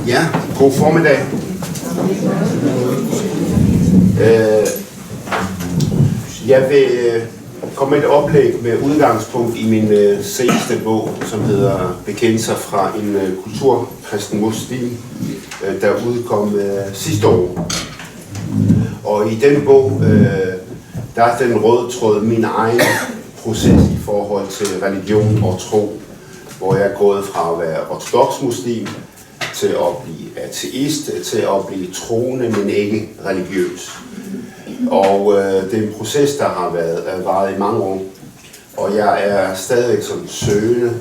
Ja, god formiddag. Jeg vil komme med et oplæg med udgangspunkt i min seneste bog, som hedder Bekendelser fra en kulturkristen muslim, der udkom sidste år. Og i den bog, der er den røde tråd min egen proces i forhold til religion og tro, hvor jeg er gået fra at være ortodoks muslim til at blive ateist, til at blive troende, men ikke religiøs. Og det er en proces, der har varet i mange år, og jeg er stadig sådan søgende,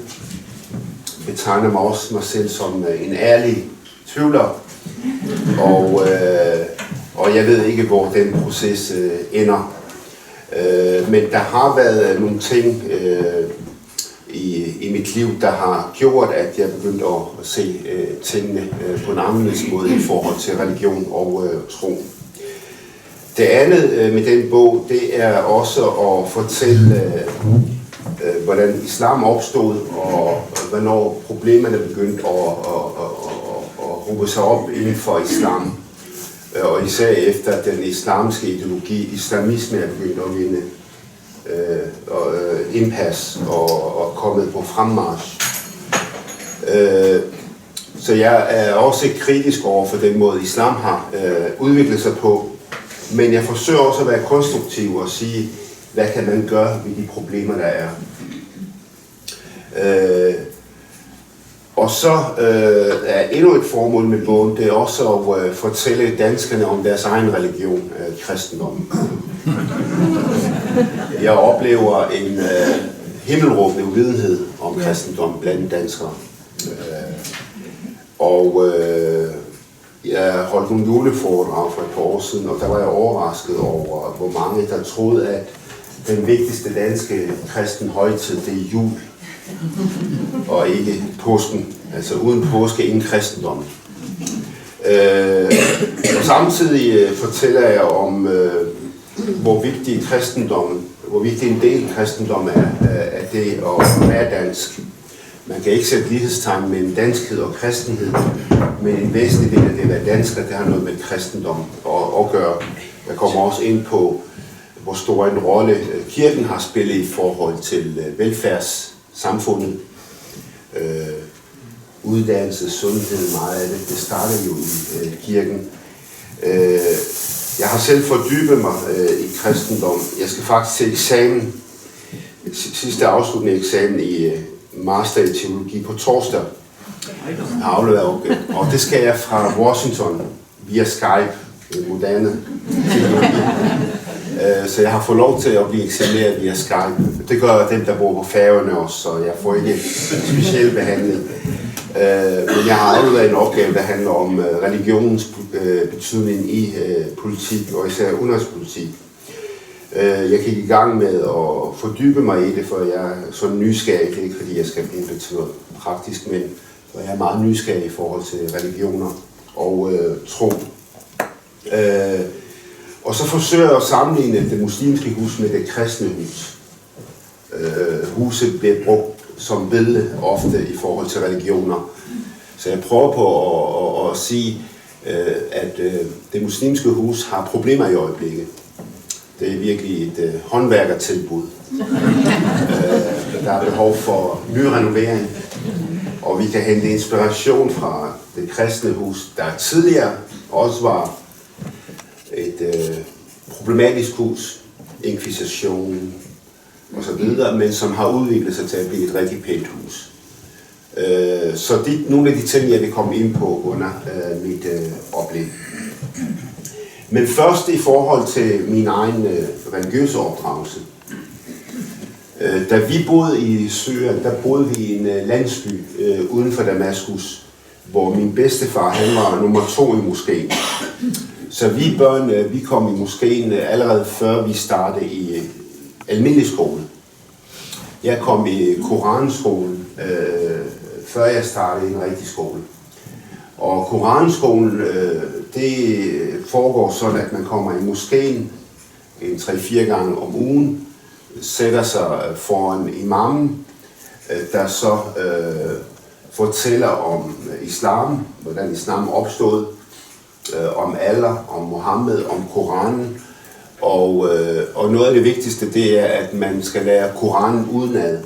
betegner mig også mig selv som en ærlig tvivler, og jeg ved ikke, hvor den proces ender. Men der har været nogle ting i mit liv, der har gjort, at jeg begyndte at se tingene på en anderledes måde i forhold til religion og tro. Det andet med den bog, det er også at fortælle, hvordan islam opstod, og hvornår problemerne begyndte at råbe sig op inden for islam. Og især efter den islamske ideologi, islamisme, er begyndt at vinde indpas og kommet på fremmarch. Så jeg er også kritisk over for den måde, islam har udviklet sig på. Men jeg forsøger også at være konstruktiv og sige, hvad kan man gøre ved de problemer, der er. Og så er endnu et formål med bogen, det er også at fortælle danskerne om deres egen religion, kristendom. Jeg oplever en himmelråbende uvidenhed om kristendom blandt danskere. Jeg holdt nogle juleforedrag for et par år siden, og der var jeg overrasket over, hvor mange der troede, at den vigtigste danske kristen højtid, det er jul, og ikke påsken. Altså uden påske, ingen kristendom. Og samtidig fortæller jeg om, hvor vigtig en del kristendom er af det at være dansk. Man kan ikke sætte lighedstegn mellem danskhed og kristenhed, men en væsentlig del af det at være dansker, det har noget med kristendom at gøre. Jeg kommer også ind på, hvor stor en rolle kirken har spillet i forhold til velfærdssamfundet. Uddannelse, sundhed, meget af det starter jo i kirken. Jeg har selv fordybet mig i kristendom. Jeg skal faktisk til eksamen, sidste afsluttende eksamen i master i teologi på torsdag. Og det skal jeg fra Washington via Skype, moderne teknologi. Så jeg har fået lov til at blive eksamineret via Skype. Det gør dem, der bor på Færøerne også, så jeg får ikke speciel behandling. Men jeg har afleveret en opgave, der handler om religionens betydning i politik, og især udenrigspolitik. Jeg gik i gang med at fordybe mig i det, for jeg er sådan nysgerrig. Det er ikke fordi, jeg skal bruge det til noget praktisk, men for jeg er meget nysgerrig i forhold til religioner og tro. Og så forsøger jeg at sammenligne det muslimske hus med det kristne hus. Huset bliver brugt som billede ofte i forhold til religioner. Så jeg prøver på at sige, at det muslimske hus har problemer i øjeblikket. Det er virkelig et håndværkertilbud. Der er behov for ny renovering, og vi kan hente inspiration fra det kristne hus, der tidligere også var et problematisk hus, inkvisition og så videre, men som har udviklet sig til at blive et rigtig pænt hus. Så det er nogle af de ting, jeg vil komme ind på under mit oplæg. Men først i forhold til min egen religiøse opdragelse. Da vi boede i Syrien, der boede vi i en landsby uden for Damaskus, hvor min bedstefar, han var nummer 2 i moskeen. Så vi børn, vi kom i moskeen allerede før vi startede i almindelig skole. Jeg kom i Koranskolen, før jeg startede i en rigtig skole. Og Koranskolen, det foregår sådan, at man kommer i moskeen 3-4 gange om ugen, sætter sig foran imamen, der så fortæller om islam, hvordan islam opstod, om Allah, om Mohammed, om Koranen. Og noget af det vigtigste, det er, at man skal lære Koranen udenad.